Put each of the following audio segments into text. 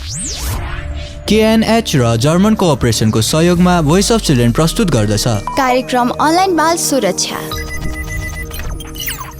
KNH र German कोअपरेसनको सहयोगमा voice of children प्रस्तुत गर्दछ कार्यक्रम अनलाइन बाल सुरक्षा।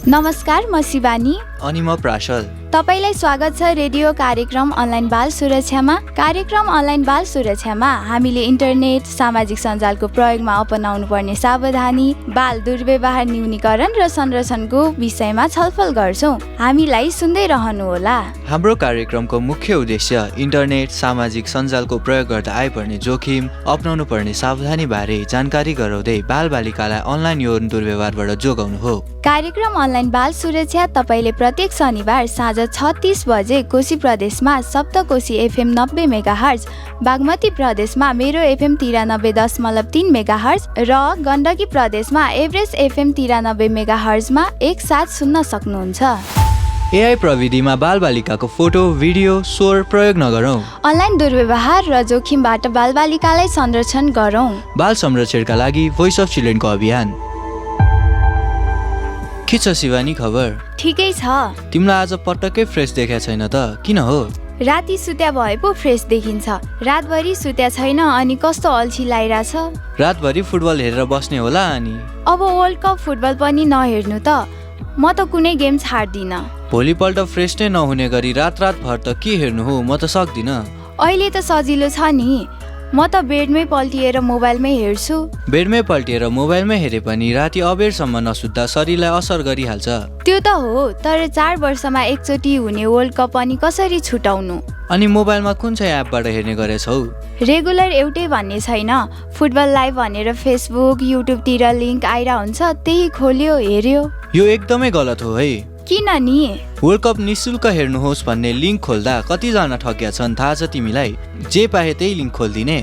नमस्कार, म शिवानी अनि म प्राशल। तपाईलाई स्वागत छ रेडियो कार्यक्रम अनलाइन बाल सुरक्षामा। कार्यक्रम अनलाइन बाल सुरक्षामा हामीले इन्टरनेट, सामाजिक सञ्जालको प्रयोगमा अपनाउनु पर्ने सावधानी, बाल दुर्व्यवहार न्यूनीकरण र संरक्षणको विषयमा छलफल गर्छौं। हामीलाई सुन्दै रहनुहोला। हाम्रो कार्यक्रमको मुख्य उद्देश्य इन्टरनेट, सामाजिक सञ्जालको प्रयोग गर्दा आइपर्ने जोखिम, अपनाउनु पर्ने सावधानी बारे जानकारी गराउँदै बालबालिकालाई अनलाइन यौन दुर्व्यवहारबाट जोगाउनु हो। कार्यक्रम अनलाइन बाल सुरक्षा तपाईले प्रत्येक शनिबार साँझ 6:30 बजे कोशी प्रदेशमा सप्तकोशी FM 90 मेगाहर्ज, बागमती प्रदेशमा मेरो FM 93.3 मेगाहर्ज र गण्डकी प्रदेशमा एभरेस्ट FM 93 मेगाहर्जमा एकसाथ सुन्न सक्नुहुन्छ। AI प्रविधिमा बालबालिकाको फोटो, भिडियो, स्वर प्रयोग नगरौं। अनलाइन दुर्व्यवहार र जोखिमबाट बालबालिकालाई संरक्षण गरौं। बाल संरक्षणका लागि भोइस अफ चिल्ड्रेनको अभियान। के छ शिवानी खबर? ठिकै छ। तिमीलाई आज पटक्कै फ्रेस देखाएको छैन त, किन हो? राति सुत्या भए पो फ्रेस देखिन्छ। रातभरि सुत्या छैन अनि कस्तो अल्छी लागिरहेछ। रातभरि फुटबल हेरेर बस्ने होला अनि। अब वर्ल्ड कप फुटबल पनि नहेर्नु त। म त कुनै गेम छाड्दिन। भोलिपल्ट फ्रेस नै नहुने गरी रात भर त के हेर्नु हो, म त सक्दिन। अहिले त सजिलो छ नि, म त बेडमै पल्टिएर मोबाइलमै हेर्छु। बेडमै पल्टिएर मोबाइलमै हेरे पनि राति अबेरसम्म नसुत्दा शरीरलाई असर गरिहाल्छ। त्यो त हो, तर 4 वर्षमा एकचोटि हुने वर्ल्ड कप पनि कसरी छुटाउनु? अनि मोबाइलमा कुन चाहिँ एपबाट हेर्ने गरेछौ? रेगुलर एउटै भन्ने छैन। फुटबल लाइभ भनेर फेसबुक, युट्युबतिर लिङ्क आइरा हुन्छ, त्यही खोल्यो हेर्यो। यो एकदमै गलत हो है। किन नि? वर्ल्ड कप निशुल्क हेर्नुहोस् भन्ने लिङ्क खोल्दा कतिजना ठग्या छन् थाहा छ तिमीलाई? जे पाए त्यही लिङ्क खोलिदिने।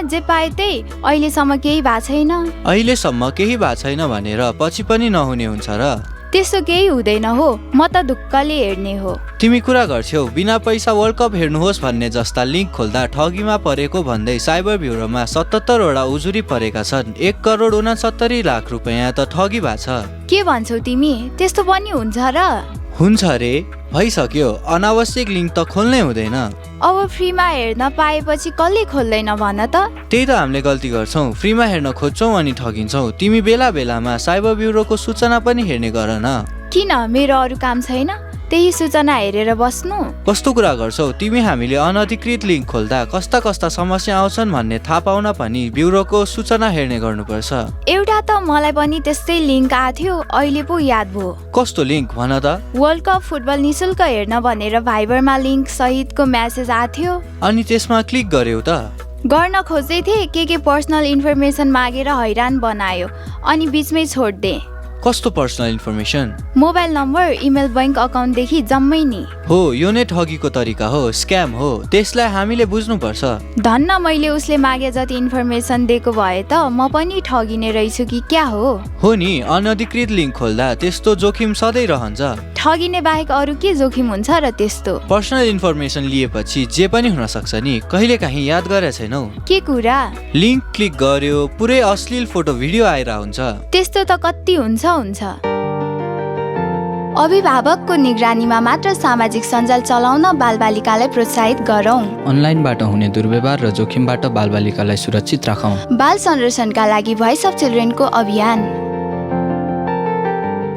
जे पाए त्यही? अहिलेसम्म केही भएको छैन। अहिलेसम्म केही भएको छैन भनेर पछि पनि नहुने हुन्छ र? त्यस्तो केही हुँदैन हो, म त ढुक्कले हेर्ने हो। तिमी कुरा गर्छौ बिना पैसा वर्ल्ड कप हेर्नुहोस् भन्ने जस्ता लिङ्क खोल्दा ठगीमा परेको भन्दै साइबर ब्युरोमा 77 वटा उजुरी परेका छन्। 1,69,00,000 रुपैयाँ त ठगी भएको छ। के भन्छौ तिमी? त्यस्तो पनि हुन्छ र? हुन्छ रे, भइसक्यो। अनावश्यक लिङ्क त खोल्नै हुँदैन। अब फ्रीमा हेर्न पाएपछि कसले खोल्दैन भन त? त्यही त हामीले गल्ती गर्छौं, फ्रीमा हेर्न खोज्छौं अनि ठगिन्छौं। तिमी बेला बेलामा साइबर ब्युरोको सूचना पनि हेर्ने गर न। किन, मेरो अरू काम छैन? त्यही सूचना हेरेर बस्नु? कस्तो कुरा गर्छौ तिमी? हामीले अनधिकृत लिङ्क खोल्दा कस्ता कस्ता समस्या आउँछन् भन्ने थाहा पाउन पनि ब्युरोको सूचना हेर्ने गर्नुपर्छ। एउटा त मलाई पनि त्यस्तै लिङ्क आथ्यो, अहिले पो याद भयो। कस्तो लिङ्क भन त? वर्ल्ड कप फुटबल निशुल्क हेर्न भनेर भाइबरमा लिङ्क सहितको म्यासेज आथ्यो। अनि त्यसमा क्लिक गर्यौ त? गर्न खोज्दै थिएँ, के पर्सनल इन्फर्मेसन मागेर हैरान बनायो अनि बीचमै छोड्दे। कस्तो personal information? Mobile number, email, bank अकाउन्टदेखि जम्मै नि। हो, यो नै ठगीको तरिका हो, स्क्याम हो। त्यसलाई हामीले बुझ्नुपर्छ। धन्न मैले उसले मागे जति इन्फर्मेसन दिएको भए त म पनि ठगिने रहेछु कि क्या हो? हो नि, अनधिकृत लिङ्क खोल्दा त्यस्तो जोखिम सधैँ रहन्छ। ठगिने बाहेक अरू के जोखिम हुन्छ र त्यस्तो? पर्सनल इन्फर्मेसन लिएपछि जे पनि हुन सक्छ नि, कहिले काहीँ याद गरे छैनौ? के कुरा? लिङ्क क्लिक गर्यो, पुरै अश्लील फोटो भिडियो आएर हुन्छ। त्यस्तो त कति हुन्छ। अभिभावकको निगरानीमा मात्र सामाजिक सञ्जाल चलाउन बालबालिकालाई प्रोत्साहित गरौँ। अनलाइनबाट हुने दुर्व्यवहार र जोखिमबाट बालबालिकालाई सुरक्षित राखौँ। बाल संरक्षणका लागि भोइस अफ चिल्ड्रेनको अभियान।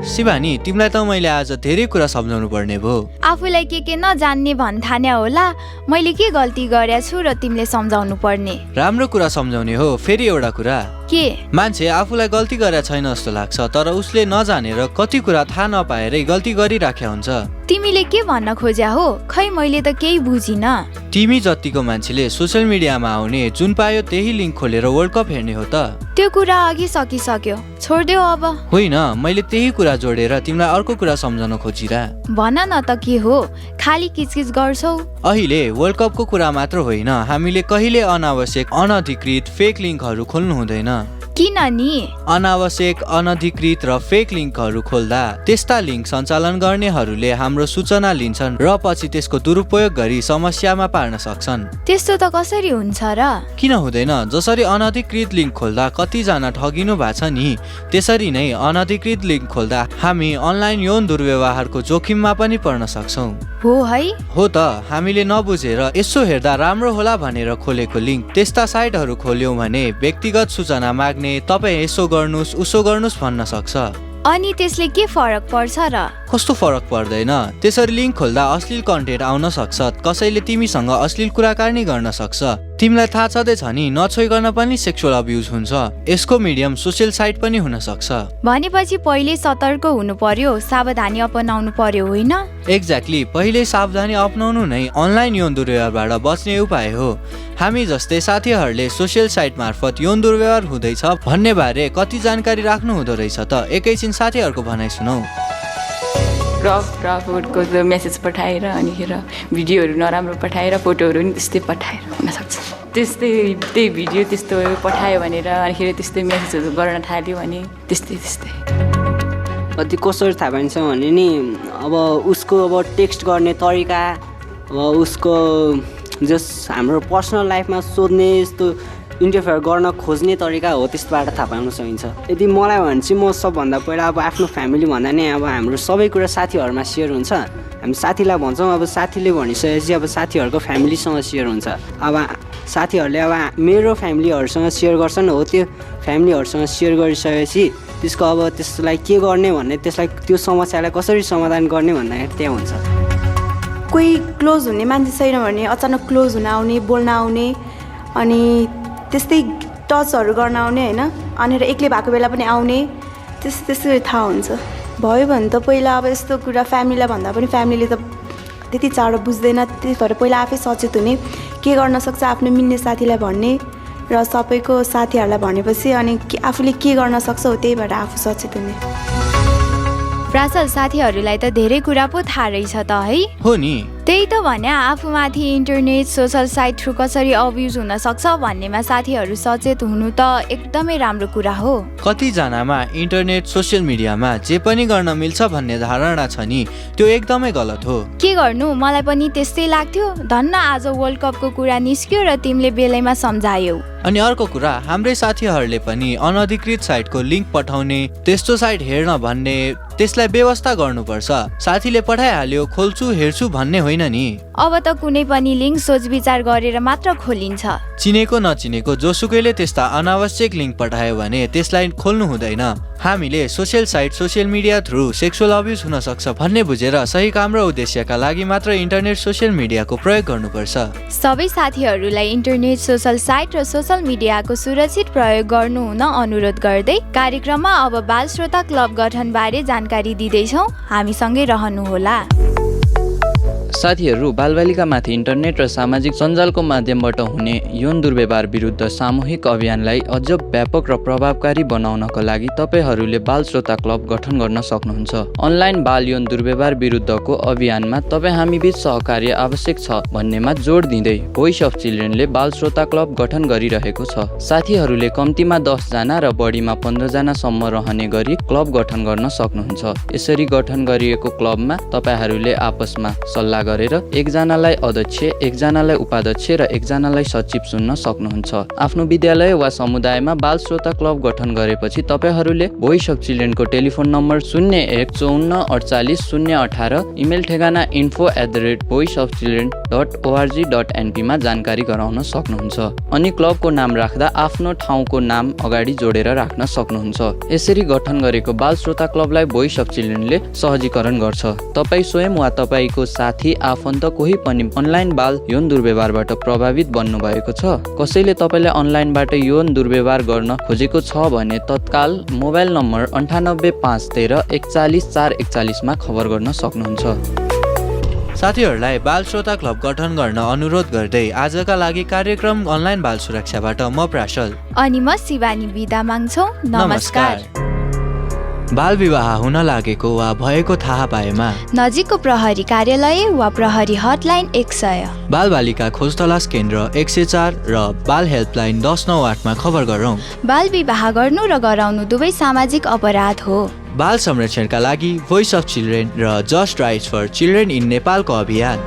शिवानी, तिमीलाई त मैले आज धेरै कुरा सम्झाउनु पर्ने भयो। आफूलाई के नजान्ने भन्ठान्या होला। मैले के गल्ती गरेछु छु र तिमीले सम्झाउनु पर्ने? राम्रो कुरा सम्झाउने हो। फेरि एउटा कुरा, के? मान्छे आफूलाई गल्ती गरेका छैन जस्तो लाग्छ, तर उसले नजानेर कति कुरा थाहा नपाएरै गल्ती गरिराख्या हुन्छ। तिमीले के भन्न खोज्या हो? खै मैले त केही बुझिन। तिमी जतिको मान्छेले सोसियल मिडियामा आउने जुन पायो त्यही लिङ्क खोलेर वर्ल्ड कप हेर्ने हो त? त्यो कुरा अघि सकिसक्यो, छोड्देऊ अब। होइन, मैले त्यही कुरा जोडेर तिमीलाई अर्को कुरा सम्झाउन खोजिरा। भन न त के हो? खाली किचकिच गर्छौ। अहिले वर्ल्ड कपको कुरा मात्र होइन, हामीले कहिले अनावश्यक, अनधिकृत फेक लिङ्कहरू खोल्नु हुँदैन। किन नि? अनावश्यक, अनधिकृत र फेक लिङ्कहरू खोल्दा त्यस्ता लिङ्क सञ्चालन गर्नेहरूले हाम्रो सूचना लिन्छन् र पछि त्यसको दुरुपयोग गरी समस्यामा पार्न सक्छन्। त्यस्तो त कसरी हुन्छ र? किन हुँदैन? जसरी अनधिकृत लिङ्क खोल्दा कतिजना ठगिनु भएको छ नि, त्यसरी नै अनधिकृत लिङ्क खोल्दा हामी अनलाइन यौन दुर्व्यवहारको जोखिममा पनि पर्न सक्छौँ। हो है? हो त, हामीले नबुझेर यसो हेर्दा राम्रो होला भनेर खोलेको लिङ्क त्यस्ता साइटहरू खोल्यौँ भने व्यक्तिगत सूचना माग्ने, तपाईँ यसो गर्नुहोस् उसो गर्नुहोस् भन्न सक्छ। अनि त्यसले के फरक पर्छ र? कस्तो फरक पर्दैन। त्यसरी लिङ्क खोल्दा अश्लील कन्टेन्ट आउन सक्छ, कसैले तिमीसँग अश्लील कुराकानी गर्न सक्छ। तिमीलाई थाहा छँदैछ नि, नछोइकन पनि सेक्सुअल अब्युज हुन्छ। यसको मिडियम सोसियल साइट पनि हुन सक्छ। भनेपछि पहिले सतर्क हुनु पर्यो, सावधानी अपनाउनु पर्यो होइन? एक्ज्याक्टली, पहिले सावधानी अपनाउनु नै अनलाइन यौन दुर्व्यवहारबाट बच्ने उपाय हो। हामी जस्तै साथीहरूले सोसियल साइट मार्फत यौन दुर्व्यवहार हुँदैछ भन्ने बारे कति जानकारी राख्नु हुँदो रहेछ त? एकैछिन साथीहरूको भनाइ सुनौ। रफको मेसेज पठाएर अनिखेर भिडियोहरू नराम्रो पठाएर फोटोहरू पनि त्यस्तै पठाएर हुनसक्छ। त्यही भिडियो त्यस्तो पठायो भनेर अनिखेर त्यस्तै मेसेजहरू गर्न थाल्यो भने त्यस्तै कति कसरी थाहा पाइन्छ भने नि, अब उसको टेक्स्ट गर्ने तरिका, उसको जस्ट हाम्रो पर्सनल लाइफमा सोध्ने, यस्तो इन्टरफेयर गर्न खोज्ने तरिका हो, त्यस्तोबाट थाहा पाउन सकिन्छ। यदि मलाई भने चाहिँ म सबभन्दा पहिला आफ्नो फ्यामिली भन्दा नि हाम्रो सबै कुरा साथीहरूमा सेयर हुन्छ। हामी साथीलाई भन्छौँ, साथीले भनिसकेपछि साथीहरूको फ्यामिलीसँग सेयर हुन्छ। साथीहरूले मेरो फ्यामिलीहरूसँग सेयर गर्छन्, हो त्यो फ्यामिलीहरूसँग सेयर गरिसकेपछि त्यसलाई के गर्ने भन्ने, त्यसलाई त्यो समस्यालाई कसरी समाधान गर्ने भन्दाखेरि त्यहाँ हुन्छ। कोही क्लोज हुने मान्छे छैन भने अचानक क्लोज हुन आउने, बोल्न आउने, अनि त्यस्तै टचहरू गर्न आउने होइन, अनि एक्लै भएको बेला पनि आउने, त्यस्तै थाहा हुन्छ। भयो भने त पहिला यस्तो कुरा फ्यामिलीलाई भन्दा पनि फ्यामिलीले त त्यति चाँडो बुझ्दैन, त्यही भएर पहिला आफै सचेत हुने, के गर्न सक्छ आफ्नो मिल्ने साथीलाई भन्ने, र सबैको साथीहरूलाई भनेपछि अनि आफूले के गर्न सक्छ हो, त्यही भएर आफू सचेत हुने। प्रासल, साथीहरूलाई त धेरै कुरा पो थाहा रहेछ त है? हो नि, त्यही त भने आफूमाथि इन्टरनेट सोसल साइट थ्रु कसरी अब्युज हुन सक्छ भन्नेमा साथीहरू सचेत हुनु त एकदमै राम्रो कुरा हो। कतिजनामा इन्टरनेट सोसियल मिडियामा जे पनि गर्न मिल्छ भन्ने धारणा छ नि, त्यो एकदमै गलत हो। के गर्नु, मलाई पनि त्यस्तै लाग्थ्यो। धन्न आज वर्ल्ड कपको कुरा निस्क्यो र तिमीले बेलैमा सम्झायौ। अनि अर्को कुरा, हाम्रै साथीहरूले पनि अनधिकृत साइटको लिङ्क पठाउने, त्यस्तो साइट हेर्न भन्ने, त्यसलाई व्यवस्था गर्नुपर्छ। साथीले पठाइहाल्यो, खोल्छु हेर्छु भन्ने होइन नि। अब त कुनै पनि लिङ्क सोचविचार गरेर मात्र खोलिन्छ। चिनेको नचिनेको जोसुकैले त्यस्ता अनावश्यक लिङ्क पठायो भने त्यसलाई खोल्नु हुँदैन। हामीले social site, social media through sexual abuse हुन सक्छ भन्ने बुझेर सही काम र उद्देश्यका लागि मात्र इन्टरनेट सोसियल मिडियाको प्रयोग गर्नुपर्छ। सबै साथीहरूलाई इन्टरनेट सोसल साइट र सोसल मिडियाको सुरक्षित प्रयोग गर्नु हुन अनुरोध गर्दै कार्यक्रममा अब बाल श्रोता क्लब गठनबारे जानकारी दिँदैछौँ, हामीसँगै रहनुहोला। साथीहरू, बालबालिकामाथि इन्टरनेट र सामाजिक सञ्जालको माध्यमबाट हुने यौन दुर्व्यवहार विरुद्ध सामूहिक अभियानलाई अझ व्यापक र प्रभावकारी बनाउनका लागि तपाईँहरूले बाल श्रोता क्लब गठन गर्न सक्नुहुन्छ। अनलाइन बाल यौन दुर्व्यवहार विरुद्धको अभियानमा तपाईँ हामीबीच सहकार्य आवश्यक छ भन्नेमा जोड दिँदै भोइस अफ चिल्ड्रेनले बाल श्रोता क्लब गठन गरिरहेको छ। साथीहरूले कम्तीमा 10 जना र बढीमा 15 जनासम्म रहने गरी क्लब गठन गर्न सक्नुहुन्छ। यसरी गठन गरिएको क्लबमा तपाईँहरूले आपसमा सल्लाह गरेर एकजनालाई अध्यक्ष, एकजनालाई उपाध्यक्ष र एकजनालाई सचिव चुन्न सक्नुहुन्छ। आफ्नो विद्यालय वा समुदायमा बाल श्रोता क्लब गठन गरेपछि तपाईँहरूले भोइस अफ चिल्ड्रेनको टेलिफोन नम्बर 0154480018, इमेल ठेगाना info@voiceofchildren.org.np मा जानकारी गराउन सक्नुहुन्छ। अनि क्लबको नाम राख्दा आफ्नो ठाउँको नाम अगाडि जोडेर राख्न सक्नुहुन्छ। यसरी गठन गरेको बाल श्रोता क्लबलाई भोइस अफ चिल्ड्रेनले सहजीकरण गर्छ। तपाईँ स्वयं वा तपाईँको साथी, आफन्त कोही पनि अनलाइन बाल यौन दुर्व्यवहारबाट प्रभावित बन्नु भएको छ? कसैले तपाईँलाई अनलाइनबाट यौन दुर्व्यवहार गर्न खोजेको छ भने तत्काल मोबाइल नम्बर 9851314441 मा खबर गर्न सक्नुहुन्छ। साथीहरूलाई बाल श्रोता क्लब गठन गर्न अनुरोध गर्दै आजका लागि कार्यक्रम अनलाइन बाल सुरक्षाबाट म प्रासल अनि म शिवानी बिदा माग्छौँ। नमस्कार। बाल विवाह हुन लागेको वा भएको थाहा पाएमा नजिकको प्रहरी कार्यालय वा प्रहरी हटलाइन 100, बालबालिका खोज तलास केन्द्र 104 र बाल हेल्पलाइन 1098 मा खबर गरौँ। बाल विवाह गर्नु र गराउनु दुवै सामाजिक अपराध हो। बाल संरक्षणका लागि भोइस अफ चिल्ड्रेन र just rights for children in नेपालको अभियान।